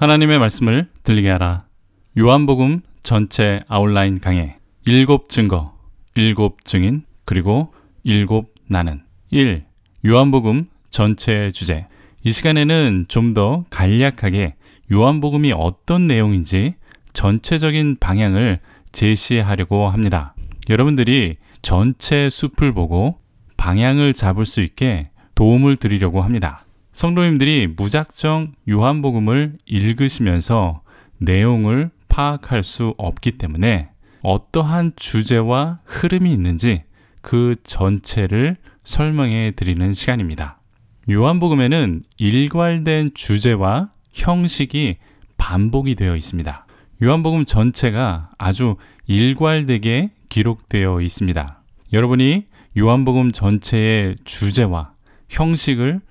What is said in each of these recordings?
하나님의 말씀을 들리게 하라. 요한복음 전체 아웃라인 강해 7 증거, 7 증인, 그리고 7 나는 1. 요한복음 전체의 주제. 이 시간에는 좀 더 간략하게 요한복음이 어떤 내용인지 전체적인 방향을 제시하려고 합니다. 여러분들이 전체 숲을 보고 방향을 잡을 수 있게 도움을 드리려고 합니다. 성도님들이 무작정 요한복음을 읽으시면서 내용을 파악할 수 없기 때문에 어떠한 주제와 흐름이 있는지 그 전체를 설명해 드리는 시간입니다. 요한복음에는 일괄된 주제와 형식이 반복이 되어 있습니다. 요한복음 전체가 아주 일괄되게 기록되어 있습니다. 여러분이 요한복음 전체의 주제와 형식을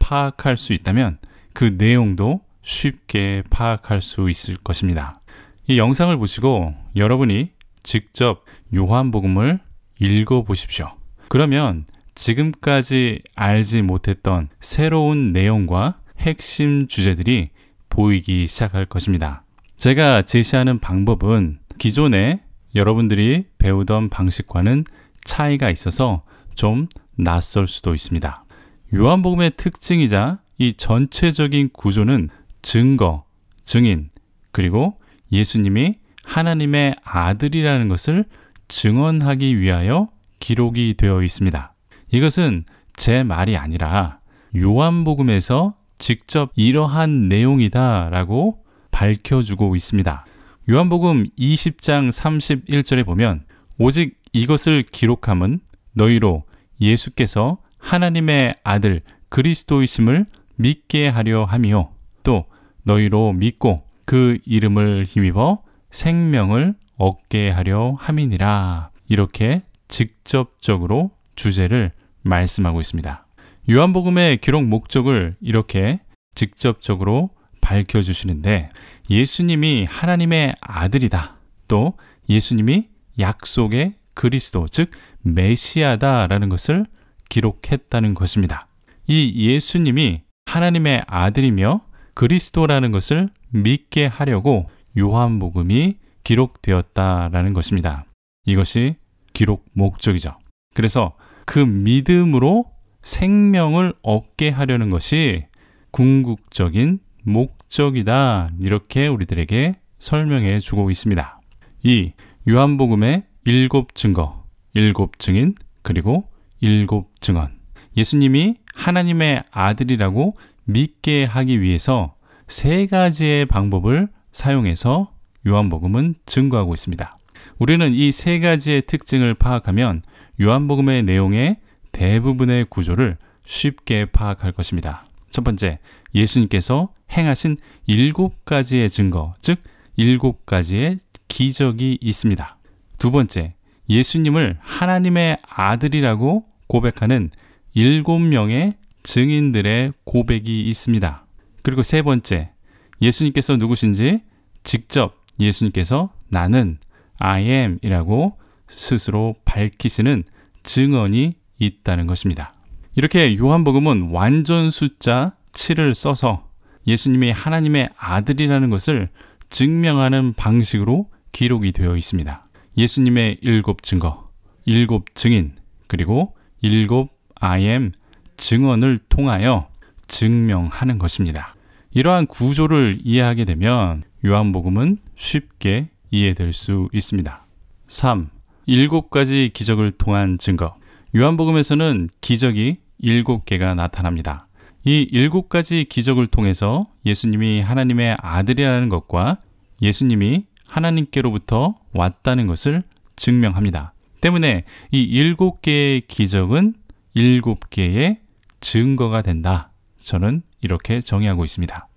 파악할 수 있다면 그 내용도 쉽게 파악할 수 있을 것입니다. 이 영상을 보시고 여러분이 직접 요한복음을 읽어보십시오. 그러면 지금까지 알지 못했던 새로운 내용과 핵심 주제들이 보이기 시작할 것입니다. 제가 제시하는 방법은 기존에 여러분들이 배우던 방식과는 차이가 있어서 좀 낯설 수도 있습니다. 요한복음의 특징이자 이 전체적인 구조는 증거, 증인, 그리고 예수님이 하나님의 아들이라는 것을 증언하기 위하여 기록이 되어 있습니다. 이것은 제 말이 아니라 요한복음에서 직접 이러한 내용이다 라고 밝혀주고 있습니다. 요한복음 20장 31절에 보면 오직 이것을 기록함은 너희로 예수께서 하나님의 아들 그리스도이심을 믿게 하려 함이요 또 너희로 믿고 그 이름을 힘입어 생명을 얻게 하려 함이니라. 이렇게 직접적으로 주제를 말씀하고 있습니다. 요한복음의 기록 목적을 이렇게 직접적으로 밝혀주시는데 예수님이 하나님의 아들이다. 또 예수님이 약속의 그리스도, 즉 메시아다라는 것을 기록했다는 것입니다. 이 예수님이 하나님의 아들이며 그리스도라는 것을 믿게 하려고 요한복음이 기록되었다라는 것입니다. 이것이 기록 목적이죠. 그래서 그 믿음으로 생명을 얻게 하려는 것이 궁극적인 목적이다. 이렇게 우리들에게 설명해 주고 있습니다. 이 요한복음의 7 증거, 7 증인, 그리고 7 증언. 예수님이 하나님의 아들이라고 믿게 하기 위해서 3가지의 방법을 사용해서 요한복음은 증거하고 있습니다. 우리는 이 3가지의 특징을 파악하면 요한복음의 내용의 대부분의 구조를 쉽게 파악할 것입니다. 첫 번째, 예수님께서 행하신 7가지의 증거, 즉 7가지의 기적이 있습니다. 두 번째, 예수님을 하나님의 아들이라고 고백하는 7명의 증인들의 고백이 있습니다. 그리고 세 번째, 예수님께서 누구신지 직접 예수님께서 나는 I am 이라고 스스로 밝히시는 증언이 있다는 것입니다. 이렇게 요한복음은 완전 숫자 7을 써서 예수님이 하나님의 아들이라는 것을 증명하는 방식으로 기록이 되어 있습니다. 예수님의 7 증거, 7 증인, 그리고 7 I am 증언을 통하여 증명하는 것입니다. 이러한 구조를 이해하게 되면 요한복음은 쉽게 이해될 수 있습니다. 3. 7가지 기적을 통한 증거. 요한복음에서는 기적이 7개가 나타납니다. 이 7가지 기적을 통해서 예수님이 하나님의 아들이라는 것과 예수님이 하나님께로부터 왔다는 것을 증명합니다. 때문에 이 7개의 기적은 7개의 증거가 된다. 저는 이렇게 정의하고 있습니다.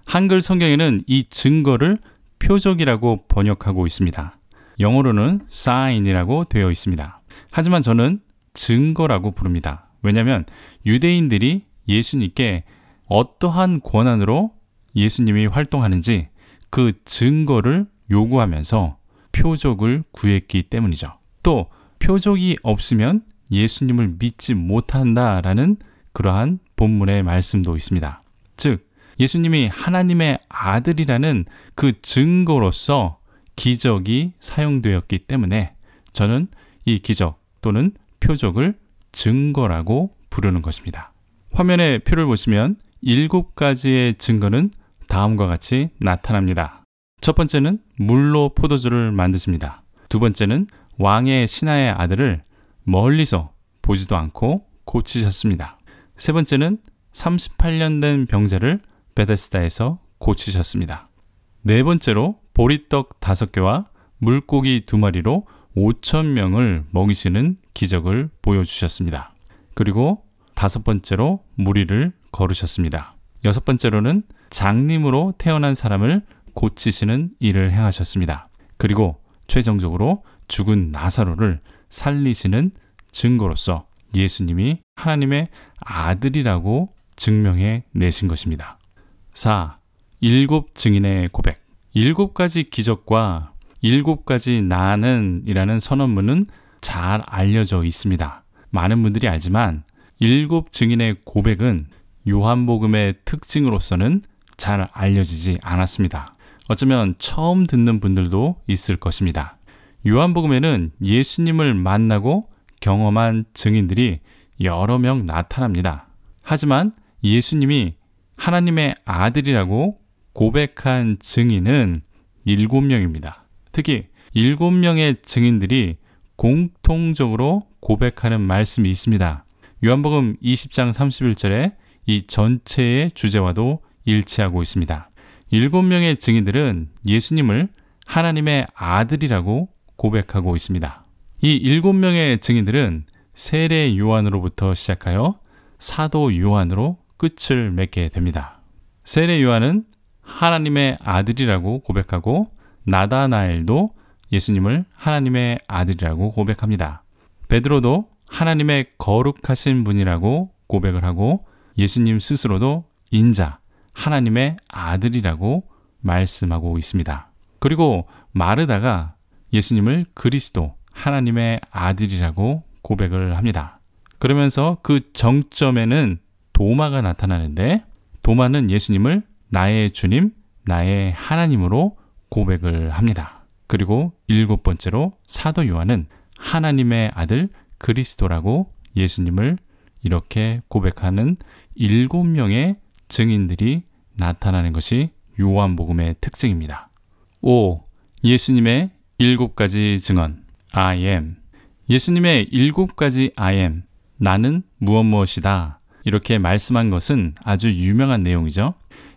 한글 성경에는 이 증거를 표적이라고 번역하고 있습니다. 영어로는 sign이라고 되어 있습니다. 하지만 저는 증거라고 부릅니다. 왜냐하면 유대인들이 예수님께 어떠한 권한으로 예수님이 활동하는지 그 증거를 요구하면서 표적을 구했기 때문이죠. 또 표적이 없으면 예수님을 믿지 못한다라는 그러한 본문의 말씀도 있습니다. 즉 예수님이 하나님의 아들이라는 그 증거로서 기적이 사용되었기 때문에 저는 이 기적 또는 표적을 증거라고 부르는 것입니다. 화면에 표를 보시면 7가지의 증거는 다음과 같이 나타납니다. 첫 번째는 물로 포도주를 만드십니다. 두 번째는 왕의 신하의 아들을 멀리서 보지도 않고 고치셨습니다. 세 번째는 38년 된 병자를 베데스다에서 고치셨습니다. 네 번째로 보리떡 5개와 물고기 2마리로 5,000명을 먹이시는 기적을 보여주셨습니다. 그리고 5번째로 무리를 거르셨습니다. 6번째로는 장님으로 태어난 사람을 고치시는 일을 행하셨습니다. 그리고 최종적으로 죽은 나사로를 살리시는 증거로서 예수님이 하나님의 아들이라고 증명해 내신 것입니다. 4. 7 증인의 고백. 7가지 기적과 7가지 나는 이라는 선언문은 잘 알려져 있습니다. 많은 분들이 알지만 7 증인의 고백은 요한복음의 특징으로서는 잘 알려지지 않았습니다. 어쩌면 처음 듣는 분들도 있을 것입니다. 요한복음에는 예수님을 만나고 경험한 증인들이 여러 명 나타납니다. 하지만 예수님이 하나님의 아들이라고 고백한 증인은 7명입니다. 특히 7명의 증인들이 공통적으로 고백하는 말씀이 있습니다. 요한복음 20장 31절에 이 전체의 주제와도 일치하고 있습니다. 7명의 증인들은 예수님을 하나님의 아들이라고 고백하고 있습니다. 이 7명의 증인들은 세례 요한으로부터 시작하여 사도 요한으로 끝을 맺게 됩니다. 세례 요한은 하나님의 아들이라고 고백하고 나다나엘도 예수님을 하나님의 아들이라고 고백합니다. 베드로도 하나님의 거룩하신 분이라고 고백을 하고 예수님 스스로도 인자, 하나님의 아들이라고 말씀하고 있습니다. 그리고 마르다가 예수님을 그리스도, 하나님의 아들이라고 고백을 합니다. 그러면서 그 정점에는 도마가 나타나는데 도마는 예수님을 나의 주님, 나의 하나님으로 고백을 합니다. 그리고 7번째로 사도 요한은 하나님의 아들 그리스도라고 예수님을 이렇게 고백하는 7명의 증인들이 나타나는 것이 요한복음의 특징입니다. 5. 예수님의 7가지 증언 I am. 예수님의 7가지 I am, 나는 무엇이다 이렇게 말씀한 것은 아주 유명한 내용이죠.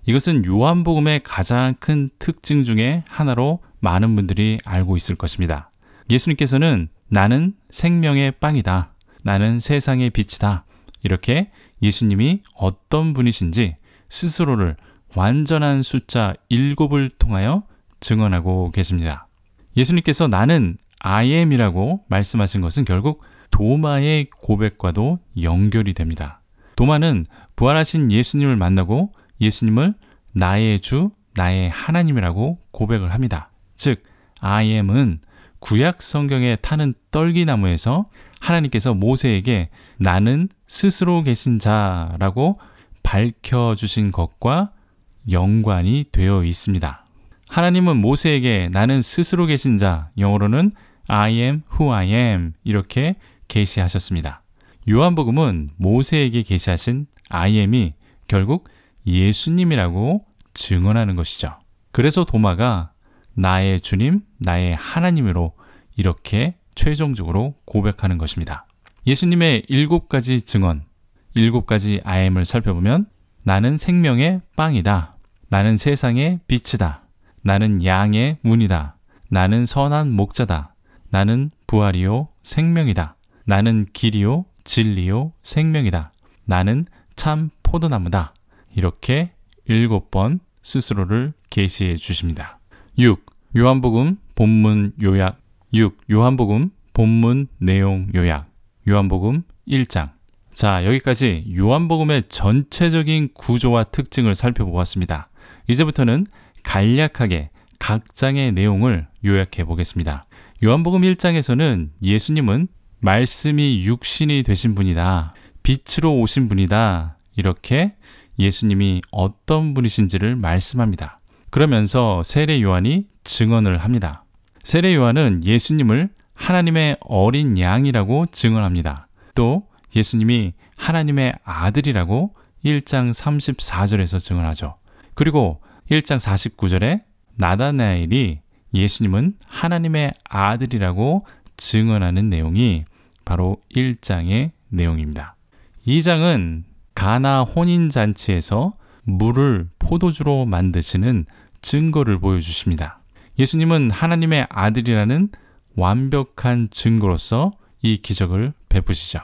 이것은 요한복음의 가장 큰 특징 중에 하나로 많은 분들이 알고 있을 것입니다. 예수님께서는 나는 생명의 빵이다, 나는 세상의 빛이다, 이렇게 예수님이 어떤 분이신지 스스로를 완전한 숫자 7을 통하여 증언하고 계십니다. 예수님께서 나는 I am이라고 말씀하신 것은 결국 도마의 고백과도 연결이 됩니다. 도마는 부활하신 예수님을 만나고 예수님을 나의 주, 나의 하나님이라고 고백을 합니다. 즉, I am은 구약 성경에 타는 떨기나무에서 하나님께서 모세에게 나는 스스로 계신 자라고 밝혀주신 것과 연관이 되어 있습니다. 하나님은 모세에게 나는 스스로 계신 자, 영어로는 I am who I am 이렇게 계시하셨습니다. 요한복음은 모세에게 계시하신 I am이 결국 예수님이라고 증언하는 것이죠. 그래서 도마가 나의 주님, 나의 하나님으로 이렇게 최종적으로 고백하는 것입니다. 예수님의 7가지 증언, 7가지 I am을 살펴보면 나는 생명의 빵이다, 나는 세상의 빛이다, 나는 양의 문이다, 나는 선한 목자다, 나는 부활이요 생명이다, 나는 길이요 진리요 생명이다, 나는 참 포도나무다, 이렇게 7번 스스로를 계시해 주십니다. 6. 요한복음 본문 요약. 6. 요한복음 본문 내용 요약. 요한복음 1장. 자, 여기까지 요한복음의 전체적인 구조와 특징을 살펴보았습니다. 이제부터는 간략하게 각 장의 내용을 요약해 보겠습니다. 요한복음 1장에서는 예수님은 말씀이 육신이 되신 분이다, 빛으로 오신 분이다, 이렇게 예수님이 어떤 분이신지를 말씀합니다. 그러면서 세례 요한이 증언을 합니다. 세례 요한은 예수님을 하나님의 어린 양이라고 증언합니다. 또 예수님이 하나님의 아들이라고 1장 34절에서 증언하죠. 그리고 1장 49절에 나다나엘이 예수님은 하나님의 아들이라고 증언하는 내용이 바로 1장의 내용입니다. 2장은 가나 혼인잔치에서 물을 포도주로 만드시는 증거를 보여주십니다. 예수님은 하나님의 아들이라는 완벽한 증거로서 이 기적을 베푸시죠.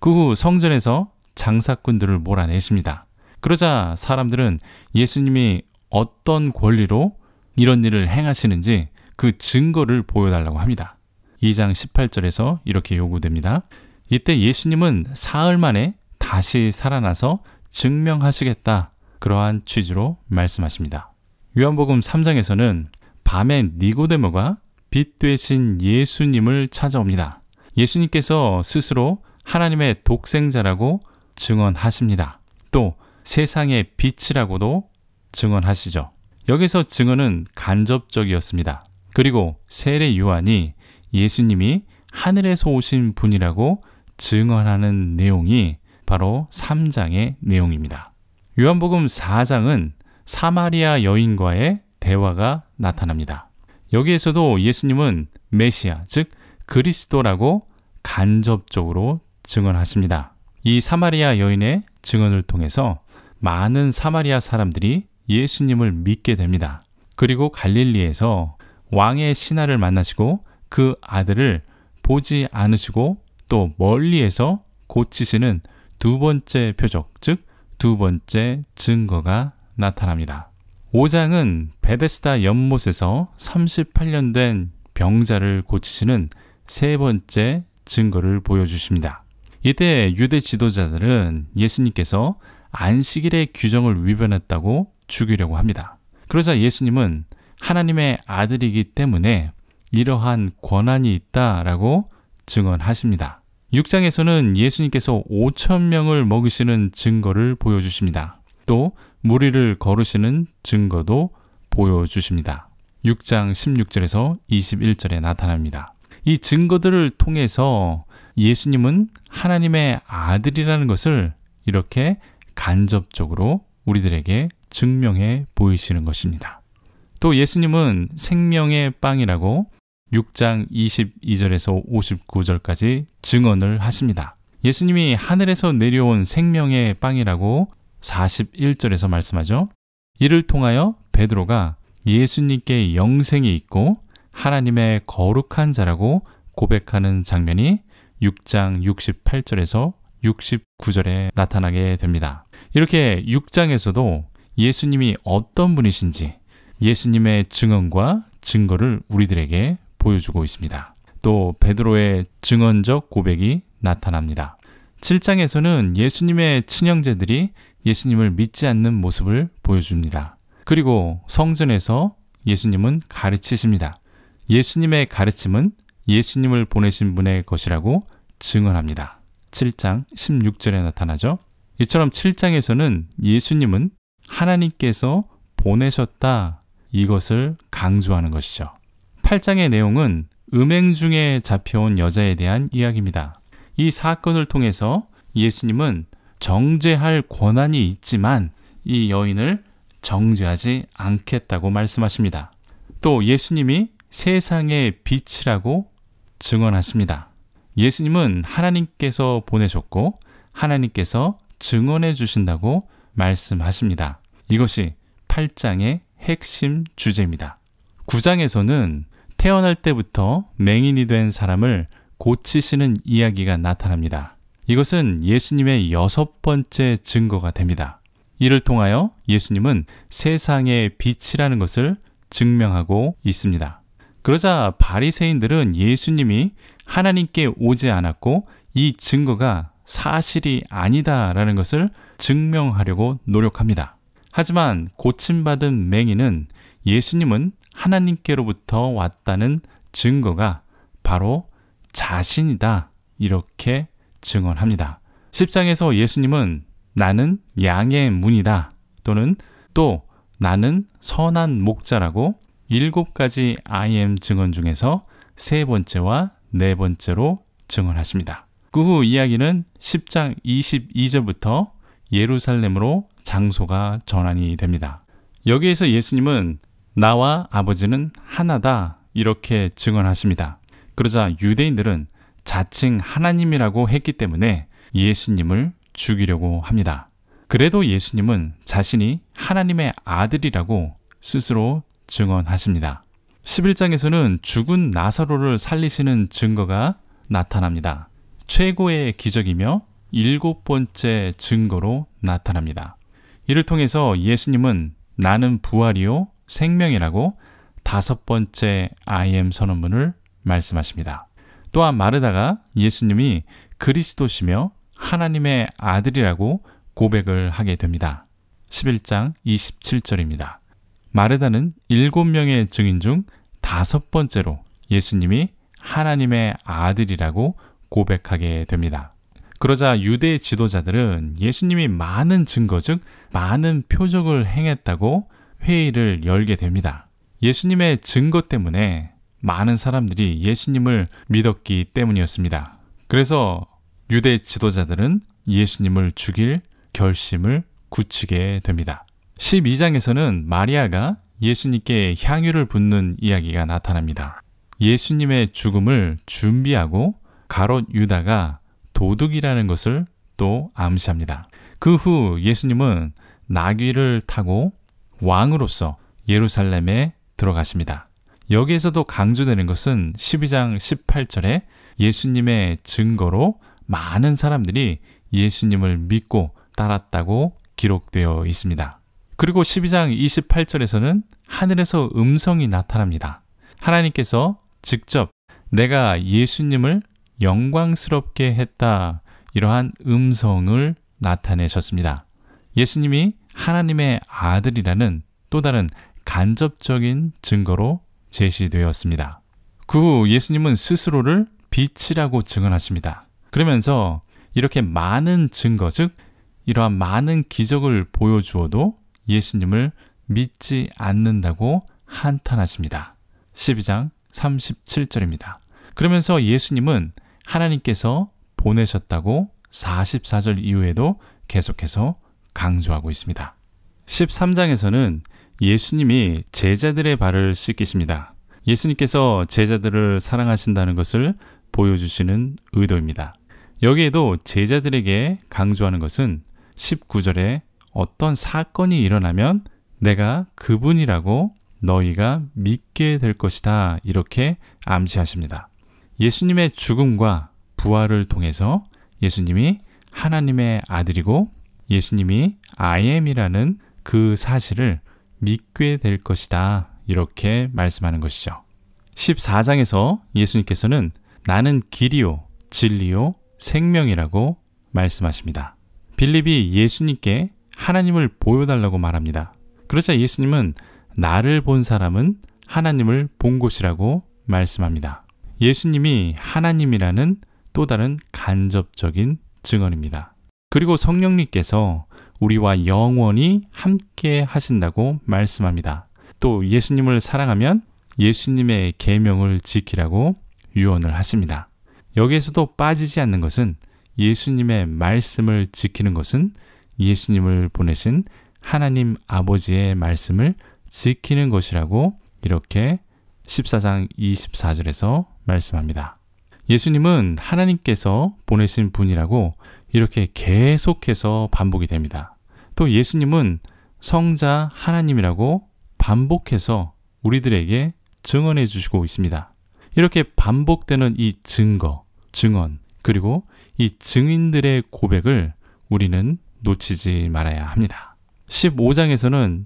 그 후 성전에서 장사꾼들을 몰아내십니다. 그러자 사람들은 예수님이 어떤 권리로 이런 일을 행하시는지 그 증거를 보여달라고 합니다. 2장 18절에서 이렇게 요구됩니다. 이때 예수님은 사흘 만에 다시 살아나서 증명하시겠다. 그러한 취지로 말씀하십니다. 요한복음 3장에서는 밤에 니고데모가 빛 되신 예수님을 찾아옵니다. 예수님께서 스스로 하나님의 독생자라고 증언하십니다. 또 세상의 빛이라고도 증언하시죠. 여기서 증언은 간접적이었습니다. 그리고 세례 요한이 예수님이 하늘에서 오신 분이라고 증언하는 내용이 바로 3장의 내용입니다. 요한복음 4장은 사마리아 여인과의 대화가 나타납니다. 여기에서도 예수님은 메시아, 즉 그리스도라고 간접적으로 증언하십니다. 이 사마리아 여인의 증언을 통해서 많은 사마리아 사람들이 예수님을 믿게 됩니다. 그리고 갈릴리에서 왕의 신하를 만나시고 그 아들을 보지 않으시고 또 멀리에서 고치시는 두 번째 표적, 즉 두 번째 증거가 나타납니다. 5장은 베데스다 연못에서 38년 된 병자를 고치시는 세 번째 증거를 보여주십니다. 이때 유대 지도자들은 예수님께서 안식일의 규정을 위반했다고 죽이려고 합니다. 그러자 예수님은 하나님의 아들이기 때문에 이러한 권한이 있다라고 증언하십니다. 6장에서는 예수님께서 5,000명을 먹이시는 증거를 보여주십니다. 또 무리를 거르시는 증거도 보여주십니다. 6장 16절에서 21절에 나타납니다. 이 증거들을 통해서 예수님은 하나님의 아들이라는 것을 이렇게 간접적으로 우리들에게 증명해 보이시는 것입니다. 또 예수님은 생명의 빵이라고 6장 22절에서 59절까지 증언을 하십니다. 예수님이 하늘에서 내려온 생명의 빵이라고 41절에서 말씀하죠. 이를 통하여 베드로가 예수님께 영생이 있고 하나님의 거룩한 자라고 고백하는 장면이 6장 68절에서 69절에 나타나게 됩니다. 이렇게 6장에서도 예수님이 어떤 분이신지 예수님의 증언과 증거를 우리들에게 보여주고 있습니다. 또 베드로의 증언적 고백이 나타납니다. 7장에서는 예수님의 친형제들이 예수님을 믿지 않는 모습을 보여줍니다. 그리고 성전에서 예수님은 가르치십니다. 예수님의 가르침은 예수님을 보내신 분의 것이라고 증언합니다. 7장 16절에 나타나죠. 이처럼 7장에서는 예수님은 하나님께서 보내셨다, 이것을 강조하는 것이죠. 8장의 내용은 음행 중에 잡혀온 여자에 대한 이야기입니다. 이 사건을 통해서 예수님은 정죄할 권한이 있지만 이 여인을 정죄하지 않겠다고 말씀하십니다. 또 예수님이 세상의 빛이라고 증언하십니다. 예수님은 하나님께서 보내셨고 하나님께서 증언해 주신다고 말씀하십니다. 이것이 8장의 핵심 주제입니다. 9장에서는 태어날 때부터 맹인이 된 사람을 고치시는 이야기가 나타납니다. 이것은 예수님의 6번째 증거가 됩니다. 이를 통하여 예수님은 세상의 빛이라는 것을 증명하고 있습니다. 그러자 바리새인들은 예수님이 하나님께 오지 않았고 이 증거가 사실이 아니다라는 것을 증명하려고 노력합니다. 하지만 고침받은 맹인은 예수님은 하나님께로부터 왔다는 증거가 바로 자신이다, 이렇게 증언합니다. 10장에서 예수님은 나는 양의 문이다 또는 또 나는 선한 목자라고 7가지 I am 증언 중에서 3번째와 4번째로 증언하십니다. 그 후 이야기는 10장 22절부터 예루살렘으로 장소가 전환이 됩니다. 여기에서 예수님은 나와 아버지는 하나다 이렇게 증언하십니다. 그러자 유대인들은 자칭 하나님이라고 했기 때문에 예수님을 죽이려고 합니다. 그래도 예수님은 자신이 하나님의 아들이라고 스스로 증언하십니다. 11장에서는 죽은 나사로를 살리시는 증거가 나타납니다. 최고의 기적이며 7번째 증거로 나타납니다. 이를 통해서 예수님은 나는 부활이요 생명이라고 5번째 I am 선언문을 말씀하십니다. 또한 마르다가 예수님이 그리스도시며 하나님의 아들이라고 고백을 하게 됩니다. 11장 27절입니다. 마르다는 7명의 증인 중 5번째로 예수님이 하나님의 아들이라고 고백하게 됩니다. 그러자 유대 지도자들은 예수님이 많은 증거, 즉 많은 표적을 행했다고 회의를 열게 됩니다. 예수님의 증거 때문에 많은 사람들이 예수님을 믿었기 때문이었습니다. 그래서 유대 지도자들은 예수님을 죽일 결심을 굳히게 됩니다. 12장에서는 마리아가 예수님께 향유를 붓는 이야기가 나타납니다. 예수님의 죽음을 준비하고 가롯 유다가 도둑이라는 것을 또 암시합니다. 그 후 예수님은 나귀를 타고 왕으로서 예루살렘에 들어가십니다. 여기에서도 강조되는 것은 12장 18절에 예수님의 증거로 많은 사람들이 예수님을 믿고 따랐다고 기록되어 있습니다. 그리고 12장 28절에서는 하늘에서 음성이 나타납니다. 하나님께서 직접 내가 예수님을 영광스럽게 했다 이러한 음성을 나타내셨습니다. 예수님이 하나님의 아들이라는 또 다른 간접적인 증거로 제시되었습니다. 그 후 예수님은 스스로를 빛이라고 증언하십니다. 그러면서 이렇게 많은 증거, 즉 이러한 많은 기적을 보여주어도 예수님을 믿지 않는다고 한탄하십니다. 12장 37절입니다. 그러면서 예수님은 하나님께서 보내셨다고 44절 이후에도 계속해서 강조하고 있습니다. 13장에서는 예수님이 제자들의 발을 씻기십니다. 예수님께서 제자들을 사랑하신다는 것을 보여주시는 의도입니다. 여기에도 제자들에게 강조하는 것은 19절에 어떤 사건이 일어나면 내가 그분이라고 너희가 믿게 될 것이다 이렇게 암시하십니다. 예수님의 죽음과 부활을 통해서 예수님이 하나님의 아들이고 예수님이 I am이라는 그 사실을 믿게 될 것이다 이렇게 말씀하는 것이죠. 14장에서 예수님께서는 나는 길이요 진리요 생명이라고 말씀하십니다. 빌립이 예수님께 하나님을 보여달라고 말합니다. 그러자 예수님은 나를 본 사람은 하나님을 본 것이라고 말씀합니다. 예수님이 하나님이라는 또 다른 간접적인 증언입니다. 그리고 성령님께서 우리와 영원히 함께 하신다고 말씀합니다. 또 예수님을 사랑하면 예수님의 계명을 지키라고 유언을 하십니다. 여기에서도 빠지지 않는 것은 예수님의 말씀을 지키는 것은 예수님을 보내신 하나님 아버지의 말씀을 지키는 것이라고 이렇게 14장 24절에서 말씀합니다. 예수님은 하나님께서 보내신 분이라고 이렇게 계속해서 반복이 됩니다. 또 예수님은 성자 하나님이라고 반복해서 우리들에게 증언해 주시고 있습니다. 이렇게 반복되는 이 증거, 증언, 그리고 이 증인들의 고백을 우리는 놓치지 말아야 합니다. 15장에서는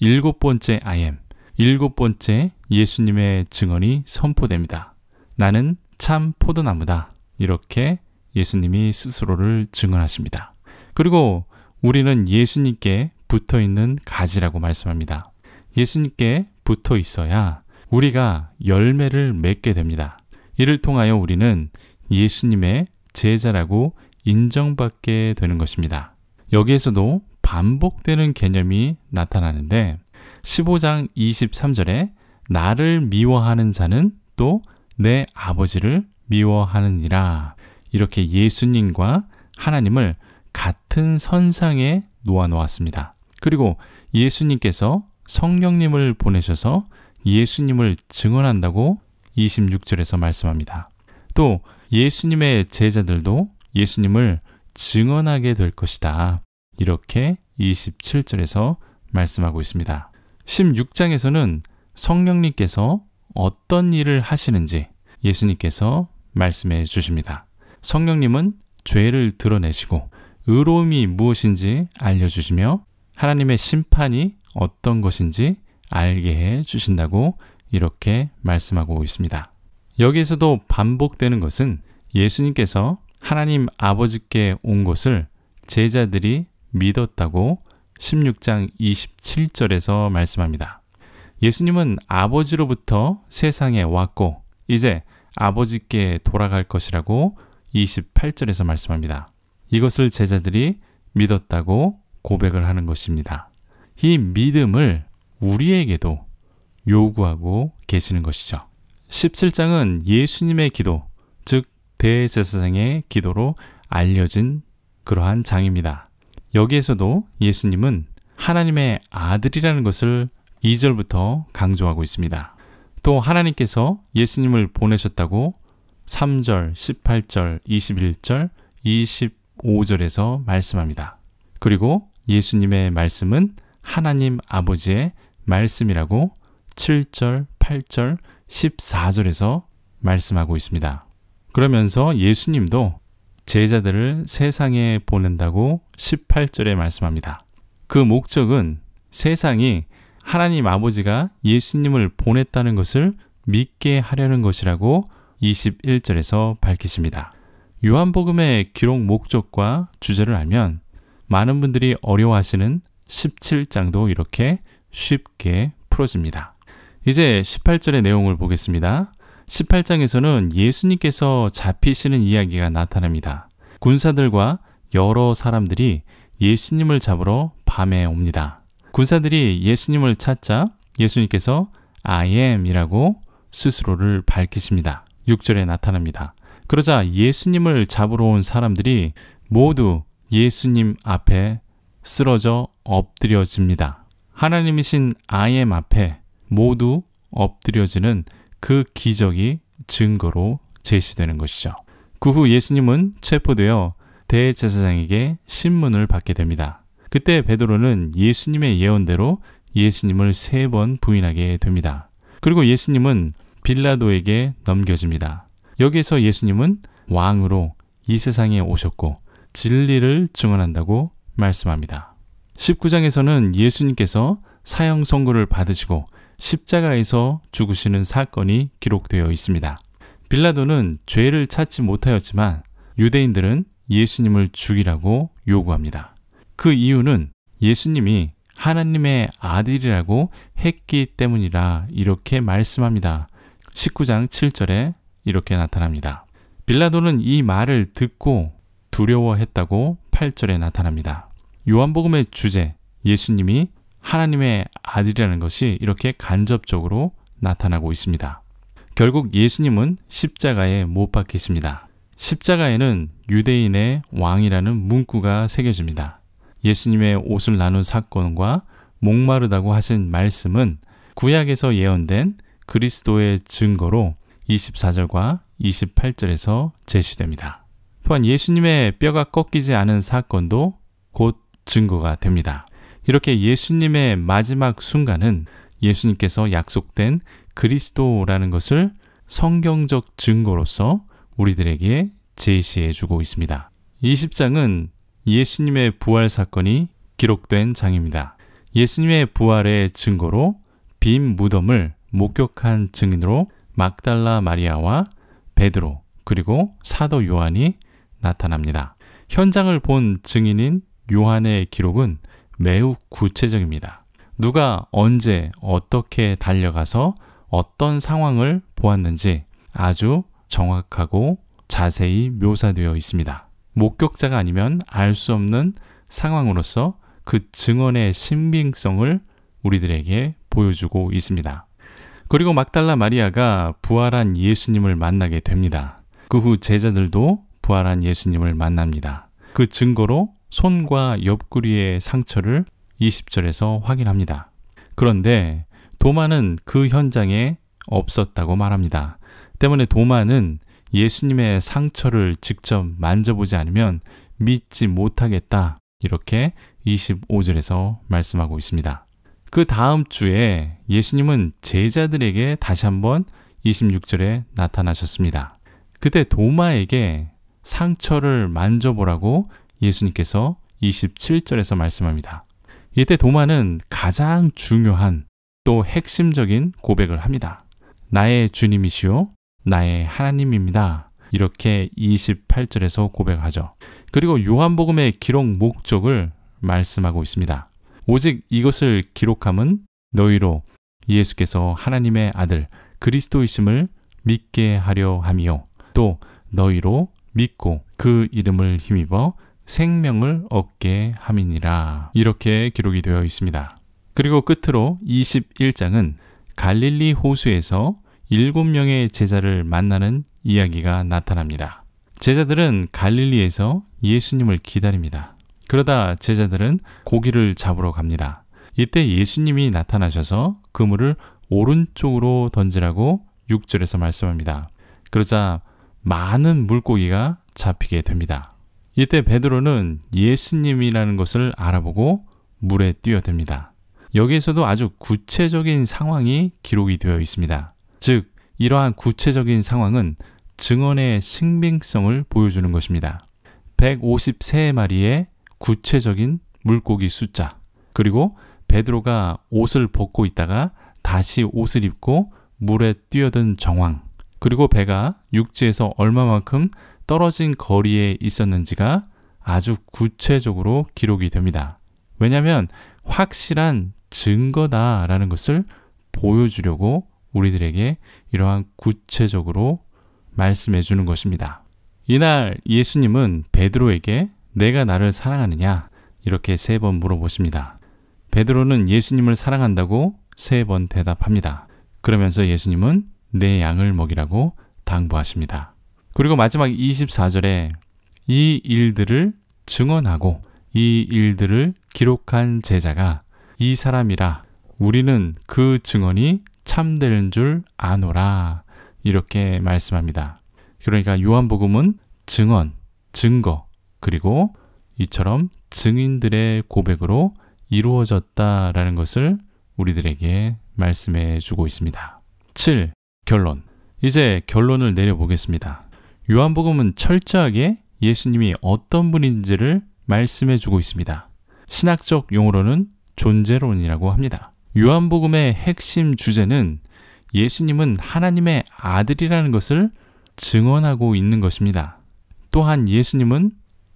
7번째 I am, 7번째 예수님의 증언이 선포됩니다. 나는 참 포도나무다. 이렇게 예수님이 스스로를 증언하십니다. 그리고 우리는 예수님께 붙어있는 가지라고 말씀합니다. 예수님께 붙어 있어야 우리가 열매를 맺게 됩니다. 이를 통하여 우리는 예수님의 제자라고 인정받게 되는 것입니다. 여기에서도 반복되는 개념이 나타나는데 15장 23절에 나를 미워하는 자는 또 내 아버지를 미워하느니라. 이렇게 예수님과 하나님을 같은 선상에 놓아놓았습니다. 그리고 예수님께서 성령님을 보내셔서 예수님을 증언한다고 26절에서 말씀합니다. 또 예수님의 제자들도 예수님을 증언하게 될 것이다. 이렇게 27절에서 말씀하고 있습니다. 16장에서는 성령님께서 어떤 일을 하시는지 예수님께서 말씀해 주십니다. 성령님은 죄를 드러내시고 의로움이 무엇인지 알려주시며 하나님의 심판이 어떤 것인지 알게 해 주신다고 이렇게 말씀하고 있습니다. 여기에서도 반복되는 것은 예수님께서 하나님 아버지께 온 것을 제자들이 믿었다고 16장 27절에서 말씀합니다. 예수님은 아버지로부터 세상에 왔고 이제 아버지께 돌아갈 것이라고 28절에서 말씀합니다. 이것을 제자들이 믿었다고 고백을 하는 것입니다. 이 믿음을 우리에게도 요구하고 계시는 것이죠. 17장은 예수님의 기도, 즉 대제사장의 기도로 알려진 그러한 장입니다. 여기에서도 예수님은 하나님의 아들이라는 것을 2절부터 강조하고 있습니다. 또 하나님께서 예수님을 보내셨다고 3절, 18절, 21절, 25절에서 말씀합니다. 그리고 예수님의 말씀은 하나님 아버지의 말씀이라고 7절, 8절, 14절에서 말씀하고 있습니다. 그러면서 예수님도 제자들을 세상에 보낸다고 18절에 말씀합니다. 그 목적은 세상이 하나님 아버지가 예수님을 보냈다는 것을 믿게 하려는 것이라고 21절에서 밝히십니다. 요한복음의 기록 목적과 주제를 알면 많은 분들이 어려워하시는 17장도 이렇게 쉽게 풀어집니다. 이제 18절의 내용을 보겠습니다. 18장에서는 예수님께서 잡히시는 이야기가 나타납니다. 군사들과 여러 사람들이 예수님을 잡으러 밤에 옵니다. 군사들이 예수님을 찾자 예수님께서 I am 이라고 스스로를 밝히십니다. 6절에 나타납니다. 그러자 예수님을 잡으러 온 사람들이 모두 예수님 앞에 쓰러져 엎드려집니다. 하나님이신 I am 앞에 모두 엎드려지는 그 기적이 증거로 제시되는 것이죠. 그 후 예수님은 체포되어 대제사장에게 신문을 받게 됩니다. 그때 베드로는 예수님의 예언대로 예수님을 3번 부인하게 됩니다. 그리고 예수님은 빌라도에게 넘겨집니다. 여기에서 예수님은 왕으로 이 세상에 오셨고 진리를 증언한다고 말씀합니다. 19장에서는 예수님께서 사형 선고를 받으시고 십자가에서 죽으시는 사건이 기록되어 있습니다. 빌라도는 죄를 찾지 못하였지만 유대인들은 예수님을 죽이라고 요구합니다. 그 이유는 예수님이 하나님의 아들이라고 했기 때문이라 이렇게 말씀합니다. 19장 7절에 이렇게 나타납니다. 빌라도는 이 말을 듣고 두려워했다고 8절에 나타납니다. 요한복음의 주제, 예수님이 하나님의 아들이라는 것이 이렇게 간접적으로 나타나고 있습니다. 결국 예수님은 십자가에 못 박히십니다. 십자가에는 유대인의 왕이라는 문구가 새겨집니다. 예수님의 옷을 나눈 사건과 목마르다고 하신 말씀은 구약에서 예언된 그리스도의 증거로 24절과 28절에서 제시됩니다. 또한 예수님의 뼈가 꺾이지 않은 사건도 곧 증거가 됩니다. 이렇게 예수님의 마지막 순간은 예수님께서 약속된 그리스도라는 것을 성경적 증거로서 우리들에게 제시해 주고 있습니다. 20장은 예수님의 부활 사건이 기록된 장입니다. 예수님의 부활의 증거로 빈 무덤을 목격한 증인으로 막달라 마리아와 베드로 그리고 사도 요한이 나타납니다. 현장을 본 증인인 요한의 기록은 매우 구체적입니다. 누가 언제 어떻게 달려가서 어떤 상황을 보았는지 아주 정확하고 자세히 묘사되어 있습니다. 목격자가 아니면 알 수 없는 상황으로서 그 증언의 신빙성을 우리들에게 보여주고 있습니다. 그리고 막달라 마리아가 부활한 예수님을 만나게 됩니다. 그 후 제자들도 부활한 예수님을 만납니다. 그 증거로 손과 옆구리의 상처를 20절에서 확인합니다. 그런데 도마는 그 현장에 없었다고 말합니다. 때문에 도마는 예수님의 상처를 직접 만져보지 않으면 믿지 못하겠다, 이렇게 25절에서 말씀하고 있습니다. 그 다음 주에 예수님은 제자들에게 다시 한번 26절에 나타나셨습니다. 그때 도마에게 상처를 만져보라고 예수님께서 27절에서 말씀합니다. 이때 도마는 가장 중요한 또 핵심적인 고백을 합니다. 나의 주님이시요 나의 하나님입니다. 이렇게 28절에서 고백하죠. 그리고 요한복음의 기록 목적을 말씀하고 있습니다. 오직 이것을 기록함은 너희로 예수께서 하나님의 아들 그리스도이심을 믿게 하려 함이요 또 너희로 믿고 그 이름을 힘입어 생명을 얻게 함이니라. 이렇게 기록이 되어 있습니다. 그리고 끝으로 21장은 갈릴리 호수에서 7명의 제자를 만나는 이야기가 나타납니다. 제자들은 갈릴리에서 예수님을 기다립니다. 그러다 제자들은 고기를 잡으러 갑니다. 이때 예수님이 나타나셔서 그물을 오른쪽으로 던지라고 6절에서 말씀합니다. 그러자 많은 물고기가 잡히게 됩니다. 이때 베드로는 예수님이라는 것을 알아보고 물에 뛰어듭니다. 여기에서도 아주 구체적인 상황이 기록이 되어 있습니다. 즉, 이러한 구체적인 상황은 증언의 신빙성을 보여주는 것입니다. 153마리의 구체적인 물고기 숫자, 그리고 베드로가 옷을 벗고 있다가 다시 옷을 입고 물에 뛰어든 정황, 그리고 배가 육지에서 얼마만큼 떨어진 거리에 있었는지가 아주 구체적으로 기록이 됩니다. 왜냐하면 확실한 증거다라는 것을 보여주려고 우리들에게 이러한 구체적으로 말씀해 주는 것입니다. 이날 예수님은 베드로에게 내가 나를 사랑하느냐? 이렇게 3번 물어보십니다. 베드로는 예수님을 사랑한다고 3번 대답합니다. 그러면서 예수님은 내 양을 먹이라고 당부하십니다. 그리고 마지막 24절에 이 일들을 증언하고 이 일들을 기록한 제자가 이 사람이라 우리는 그 증언이 참되는 줄 아노라, 이렇게 말씀합니다. 그러니까 요한복음은 증언, 증거, 그리고 이처럼 증인들의 고백으로 이루어졌다라는 것을 우리들에게 말씀해 주고 있습니다. 7. 결론. 이제 결론을 내려보겠습니다. 요한복음은 철저하게 예수님이 어떤 분인지를 말씀해 주고 있습니다. 신학적 용어로는 존재론이라고 합니다. 요한복음의 핵심 주제는 예수님은 하나님의 아들이라는 것을 증언하고 있는 것입니다. 또한 예수님은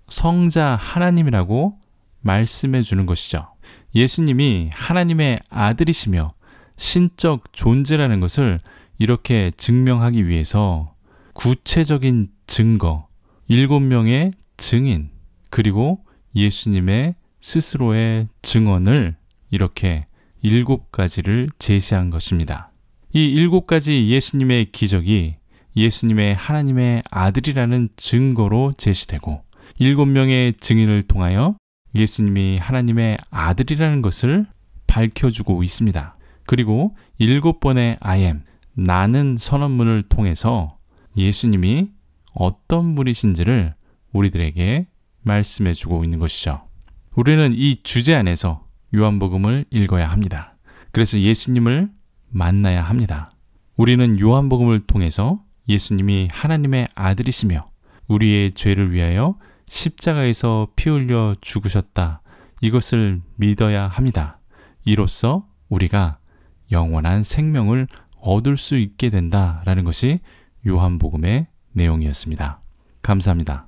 성자 하나님이라고 말씀해 주는 것이죠. 예수님이 하나님의 아들이시며 신적 존재라는 것을 이렇게 증명하기 위해서 구체적인 증거, 7명의 증인, 그리고 예수님의 스스로의 증언을 이렇게 7가지를 제시한 것입니다. 이 7가지 예수님의 기적이 예수님의 하나님의 아들이라는 증거로 제시되고 7명의 증인을 통하여 예수님이 하나님의 아들이라는 것을 밝혀주고 있습니다. 그리고 7번의 I am, 나는 선언문을 통해서 예수님이 어떤 분이신지를 우리들에게 말씀해주고 있는 것이죠. 우리는 이 주제 안에서 요한복음을 읽어야 합니다. 그래서 예수님을 만나야 합니다. 우리는 요한복음을 통해서 예수님이 하나님의 아들이시며 우리의 죄를 위하여 십자가에서 피 흘려 죽으셨다, 이것을 믿어야 합니다. 이로써 우리가 영원한 생명을 얻을 수 있게 된다라는 것이 요한복음의 내용이었습니다. 감사합니다.